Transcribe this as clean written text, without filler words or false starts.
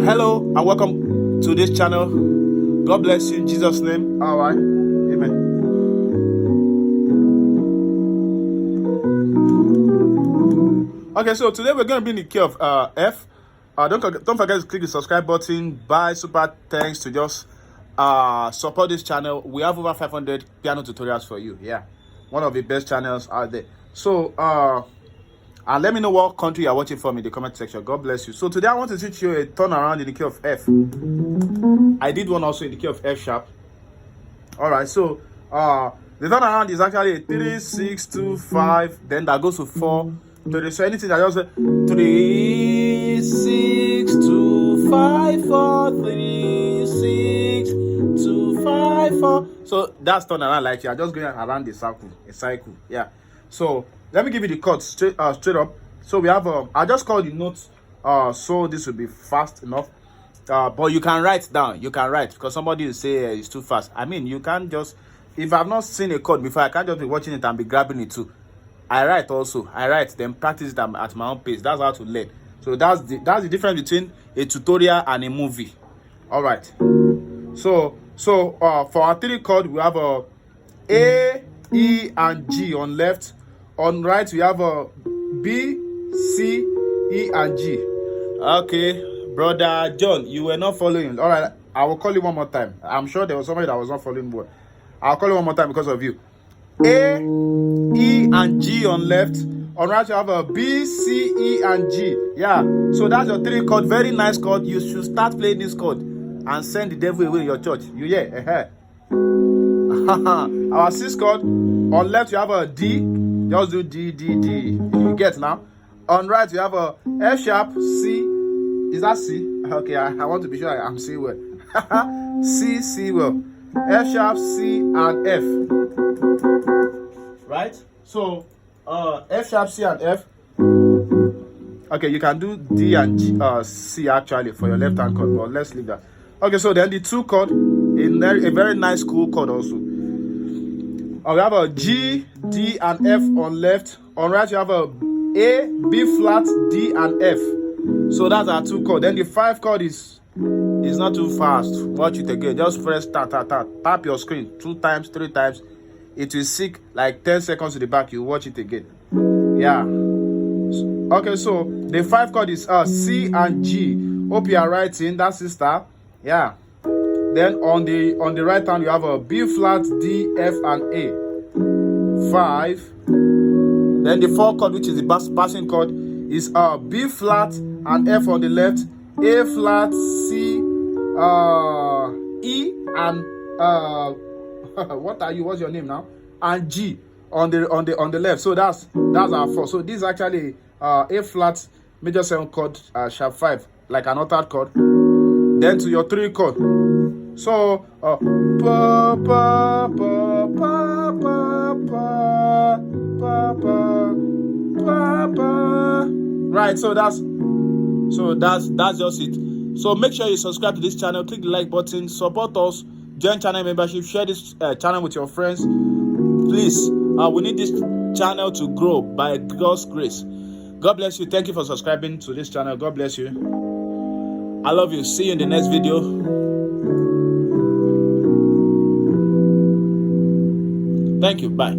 Hello and welcome to this channel. God bless you in Jesus' name. All right. Amen. Okay, so today we're going to be in the key of F. Don't forget to click the subscribe button. Buy super thanks to just support this channel. We have over 500 piano tutorials for you. Yeah, one of the best channels out there. So and let me know what country you're watching from in the comment section. God bless you. So today I want to teach you a turnaround in the key of F. I did one also in the key of F sharp. All right, so the turnaround is actually a 3 6 2 5, then that goes to 4 3. So anything that just 3 6 2 5 4 3 6 2 5 4. So that's turnaround, like you're just going around the circle, a cycle. Yeah. So let me give you the chords straight up. So we have I just call the notes so this will be fast enough. But you can write down. You can write, because somebody will say it's too fast. I mean, you can't just, if I've not seen a chord before, I can't just be watching it and be grabbing it too. I write also. I write, then practice it at my own pace. That's how to learn. So that's the difference between a tutorial and a movie. All right. So for our three chord, we have a E, and G on left. On right, we have a B, C, E, and G. Okay. Brother John, you were not following. All right, I will call you one more time. I'm sure there was somebody that was not following, but I'll call you one more time because of you. A, E, and G on left. On right, you have a B, C, E, and G. Yeah, so that's your three chord. Very nice chord. You should start playing this chord and send the devil away in your church. You hear? Our sixth chord. On left, you have a D. Just do D, D, D. You get now. On right, you have a F sharp, C. Is that C? Okay, I want to be sure I'm C well. C well. F sharp, C, and F. Right? So F sharp, C, and F. Okay, you can do D and G, C actually for your left hand chord, but let's leave that. Okay, so then the two chord, a very nice cool chord also. We have a G, D, and F on left. On right, you have a B flat, D, and F. So that's our two chord. Then the five chord is not too fast. Watch it again. Just press tap your screen 2 times, 3 times. It will seek like 10 seconds to the back. You watch it again. Yeah. Okay, so the five chord is C and G. Hope you are writing. That's sister. Yeah. Then on the right hand you have a B flat, D, F, and A. 5. Then the four chord, which is the passing chord, is B flat and F on the left, A flat, C, E, and what's your name now? And G on the left. So that's our 4. So this is actually A flat major 7 chord, sharp 5, like an altered chord. Then to your 3 chord. So pa pa pa pa pa pa pa pa pa. Right, so that's just it. So make sure you subscribe to this channel, click the like button, support us, join channel membership, share this channel with your friends. Please, we need this channel to grow by God's grace. God bless you. Thank you for subscribing to this channel. God bless you. I love you. See you in the next video. Thank you. Bye.